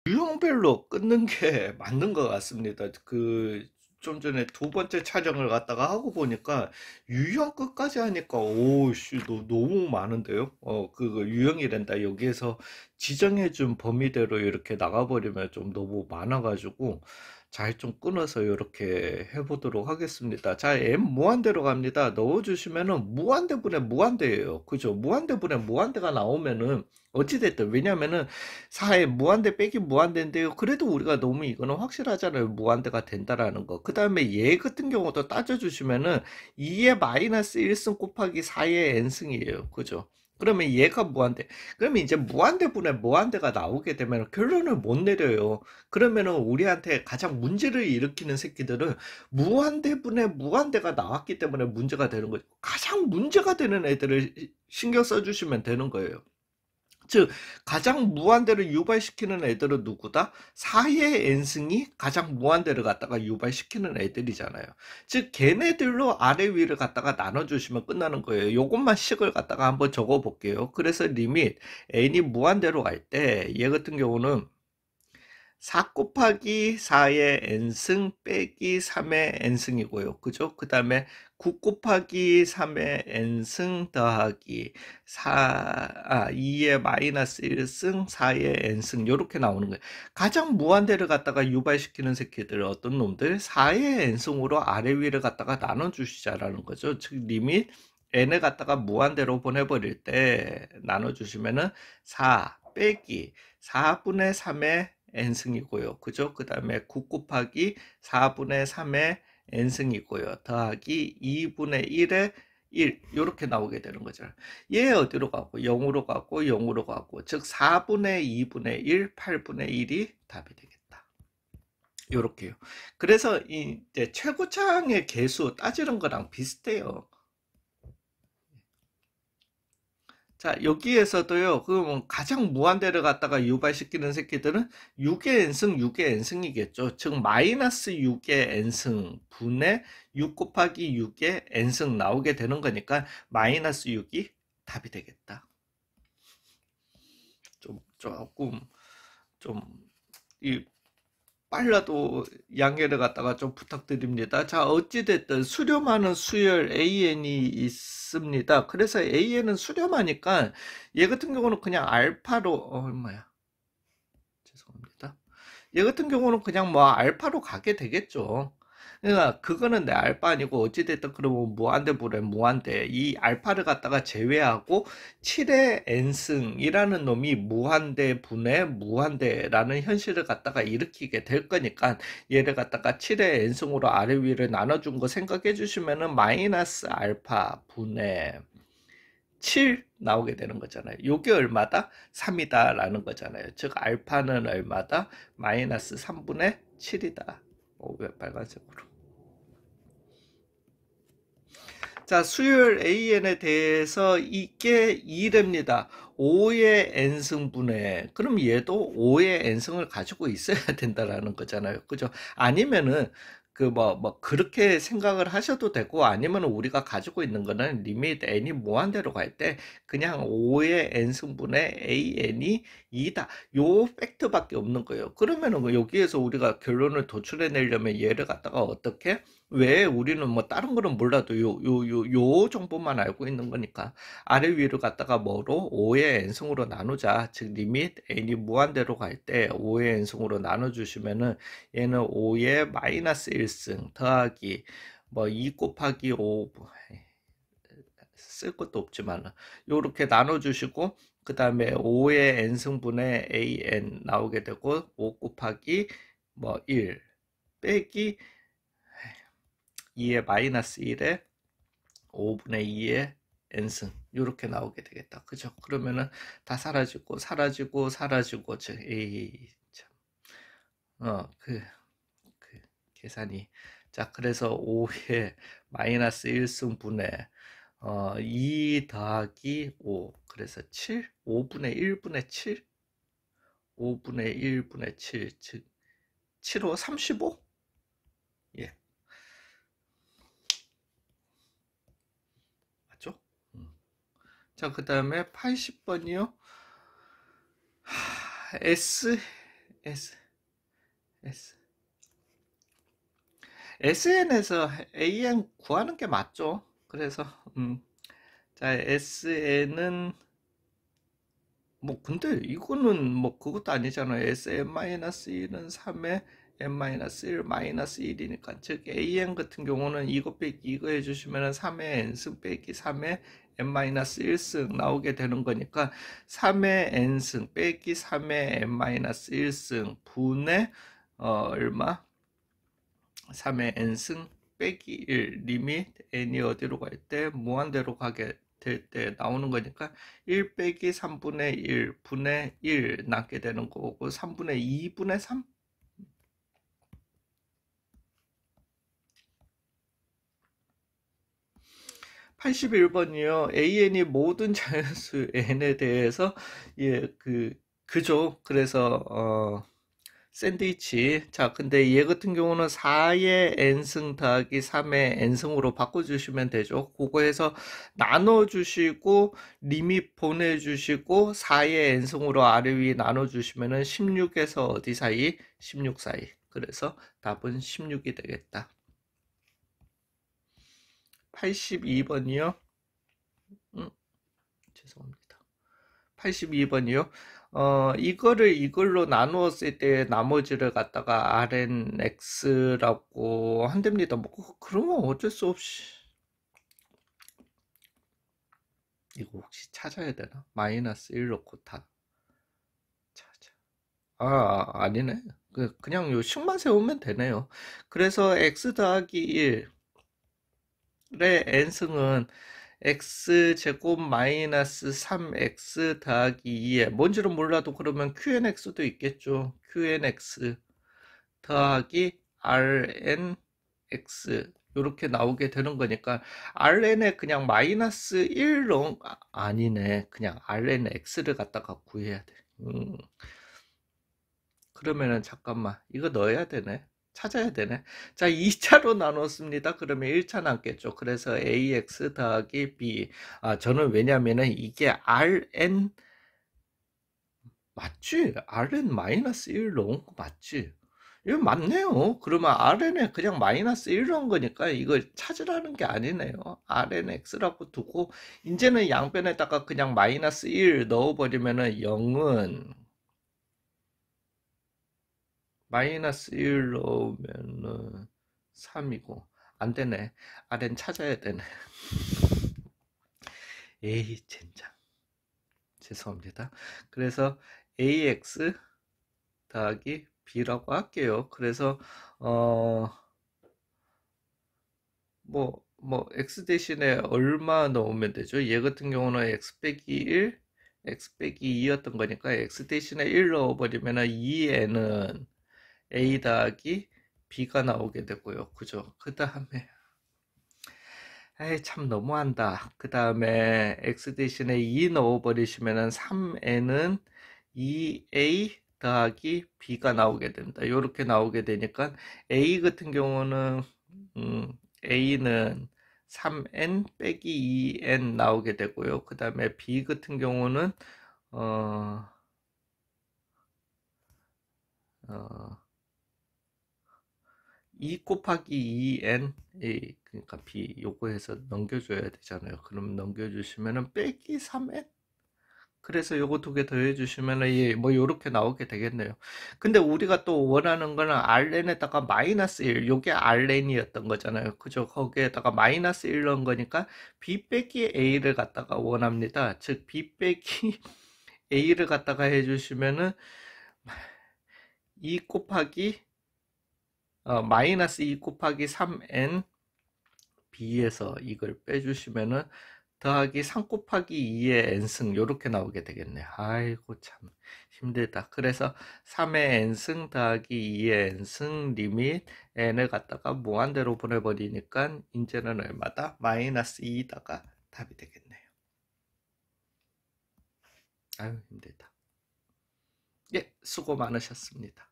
유형별로 끊는 게 맞는 것 같습니다. 좀 전에 두 번째 촬영을 갖다가 하고 보니까 유형 끝까지 하니까 오씨 너무 많은데요. 유형이란다. 여기에서 지정해준 범위대로 이렇게 나가버리면 좀 너무 많아가지고 잘 좀 끊어서 이렇게 해보도록 하겠습니다. 자, M 무한대로 갑니다. 넣어주시면은 무한대분의 무한대예요. 그죠? 무한대분의 무한대가 나오면은 어찌됐든 왜냐면은 4에 무한대 빼기 무한대인데요. 그래도 우리가 너무 이거는 확실하잖아요. 무한대가 된다라는 거. 그 다음에 얘 같은 경우도 따져주시면은 2의 마이너스 1승 곱하기 4의 n승이에요. 그죠? 그러면 얘가 무한대. 그러면 이제 무한대분의 무한대가 나오게 되면 결론을 못 내려요. 그러면은 우리한테 가장 문제를 일으키는 새끼들은 무한대분의 무한대가 나왔기 때문에 문제가 되는 거죠. 가장 문제가 되는 애들을 신경 써주시면 되는 거예요. 즉 가장 무한대를 유발시키는 애들은 누구다? 4의 n승이 가장 무한대를 갖다가 유발시키는 애들이잖아요. 즉 걔네들로 아래 위를 갖다가 나눠주시면 끝나는 거예요. 요것만 식을 갖다가 한번 적어 볼게요. 그래서 리밋 n이 무한대로 갈 때 얘 같은 경우는 4 곱하기 4의 n승 빼기 3의 n승이고요. 그죠? 그 다음에 9 곱하기 3의 n승 더하기 2의 마이너스 1승 4의 n승 이렇게 나오는 거예요. 가장 무한대를 갖다가 유발시키는 새끼들 어떤 놈들 4의 n승으로 아래 위를 갖다가 나눠주시자라는 거죠. 즉 리밋 n을 갖다가 무한대로 보내버릴 때 나눠주시면은 4 빼기 4분의 3의 n승이고요. 그죠? 그 다음에 9 곱하기 4분의 3의 n승이고요. 더하기 2분의 1의 1 이렇게 나오게 되는 거죠. 얘 어디로 가고 0으로 가고 0으로 가고 즉 4분의 2분의 1, 8분의 1이 답이 되겠다. 요렇게요. 그래서 이제 최고차항의 개수 따지는 거랑 비슷해요. 자, 여기에서도요, 그럼 가장 무한대를 갖다가 유발시키는 새끼들은 6의 n승, 6의 n승이겠죠. 즉, 마이너스 6의 n승 분의 6 곱하기 6의 n승 나오게 되는 거니까 마이너스 6이 답이 되겠다. 조금, 좀, 이 빨라도 양해를 갖다가 좀 부탁드립니다. 자, 어찌됐든 수렴하는 수열 AN이 있습니다. 그래서 AN은 수렴하니까 얘 같은 경우는 그냥 알파로, 얼마야? 죄송합니다. 얘 같은 경우는 그냥 뭐 알파로 가게 되겠죠. 그러니까 그거는 내 알파 아니고 어찌됐든 그러면 무한대분의 무한대 이 알파를 갖다가 제외하고 7의 n승이라는 놈이 무한대분의 무한대라는 현실을 갖다가 일으키게 될 거니까 얘를 갖다가 7의 n승으로 아래 위를 나눠준 거 생각해 주시면은 마이너스 알파 분의 7 나오게 되는 거잖아요. 요게 얼마다? 3이다 라는 거잖아요. 즉 알파는 얼마다? 마이너스 3분의 7이다. 왜 빨간색으로. 자, 수열 AN에 대해서 이게 2랍니다. 5의 n승분의 그럼 얘도 5의 n승을 가지고 있어야 된다라는 거잖아요. 그죠? 아니면은 그렇게 생각을 하셔도 되고 아니면 우리가 가지고 있는 거는 리밋 n이 무한대로 갈 때 그냥 5의 n승분의 an이 2다. 요 팩트밖에 없는 거예요. 그러면은 여기에서 우리가 결론을 도출해 내려면 얘를 갖다가 어떻게 왜 우리는 뭐 다른 거는 몰라도 요 정보만 알고 있는 거니까 아래 위로 갔다가 뭐로 5의 n승으로 나누자. 즉 리밋 n이 무한대로 갈 때 5의 n승으로 나눠 주시면은 얘는 5의 마이너스 1승 더하기 뭐 2 곱하기 5 쓸 것도 없지만 요렇게 나눠 주시고 그 다음에 5의 n승분의 an 나오게 되고 5 곱하기 뭐 1 빼기 2의 마이너스 1에 5분의 2의 n승 이렇게 나오게 되겠다. 그죠? 그러면은 다 사라지고 사라지고 사라지고 에이 참. 그 계산이 자 그래서 5의 마이너스 1승분의 2 더하기 5 그래서 7 5분의 1분의 7 5분의 1분의 7 즉 7호 35 예 맞죠? 자, 그 다음에 80번이요. S, S, S. SN에서 AN 구하는 게 맞죠. 그래서, 자, SN은, 뭐, 근데 이거는 뭐, 그것도 아니잖아요. SN-1은 3에 n-1-1이니까. 즉, AN 같은 경우는 이거 빼기 이거 해주시면 3의 n승 빼기 3의 n-1승 나오게 되는 거니까, 3의 n승 빼기 3의 n-1승 분의, 얼마? 3의 n승 빼기 1 리밋 n이 어디로 갈 때 무한대로 가게 될 때 나오는 거니까 1 빼기 3분의 1 분의 1 낳게 되는 거고 3분의 2분의 3. 81번이요. AN이 모든 자연수 n에 대해서 그죠. 그래서 샌드위치. 자, 근데 얘 같은 경우는 4의 n승 더하기 3의 n승으로 바꿔주시면 되죠. 그거 해서 나눠주시고, 리밋 보내주시고, 4의 n승으로 아래 위 나눠주시면은 16에서 어디 사이? 16 사이. 그래서 답은 16이 되겠다. 82번이요. 죄송합니다. 82번이요. 이거를 이걸로 나누었을 때 나머지를 갖다가 RNX라고 한답니다. 뭐, 그러면 어쩔 수 없이. 이거 혹시 찾아야 되나? 마이너스 1 넣고 다 찾아. 아니네. 그냥 요 식만 세우면 되네요. 그래서 x 더하기 1의 n승은 x제곱 마이너스 3x 더하기 2에 뭔지는 몰라도 그러면 qnx도 있겠죠. qnx 더하기 rnx 이렇게 나오게 되는 거니까 rn에 그냥 마이너스 1 넣은 아니네. 그냥 rnx를 갖다가 구해야 돼. 그러면은 잠깐만 이거 넣어야 되네. 찾아야 되네. 자, 2차로 나눴습니다. 그러면 1차 남겠죠. 그래서 ax 더하기 b. 저는 왜냐면은 이게 rn 맞지? rn 마이너스 1 넣은 거 맞지? 이거 맞네요. 그러면 rn에 그냥 마이너스 1 넣은 거니까 이걸 찾으라는 게 아니네요. rnx라고 두고 이제는 양변에다가 그냥 마이너스 1 넣어버리면은 0은 마이너스 1 넣으면은 3이고 안 되네. rn 찾아야 되네. 에이 젠장. 죄송합니다. 그래서 ax 더하기 b라고 할게요. 그래서 x 대신에 얼마 넣으면 되죠? 얘 같은 경우는 x 빼기 1, x 빼기 2였던 거니까 x 대신에 1 넣어버리면 2에는 a 더하기 b가 나오게 되고요. 그죠? 그 다음에 에이 참 너무한다. 그 다음에 x 대신에 2 넣어버리시면 3n은 2a 더하기 b가 나오게 됩니다. 이렇게 나오게 되니까 a 같은 경우는 a는 3n 빼기 2n 나오게 되고요. 그 다음에 b 같은 경우는 어, 어, 2 곱하기 2n 그러니까 b 요거 해서 넘겨줘야 되잖아요. 그럼 넘겨주시면은 빼기 3n 그래서 요거 두 개 더해 주시면은 뭐 요렇게 나오게 되겠네요. 근데 우리가 또 원하는 거는 rn에다가 마이너스 1 요게 rn이었던 거잖아요. 그죠? 거기에다가 마이너스 1 넣은 거니까 b 빼기 a를 갖다가 원합니다. 즉 b 빼기 a를 갖다가 해 주시면은 2 곱하기 마이너스 2 곱하기 3n b에서 이걸 빼주시면은 더하기 3 곱하기 2의 n승 요렇게 나오게 되겠네. 아이고 참 힘들다. 그래서 3의 n승 더하기 2의 n승 리밋 n을 갖다가 무한대로 보내버리니까 이제는 얼마다? 마이너스 2다가 답이 되겠네요. 아유 힘들다. 예, 수고 많으셨습니다.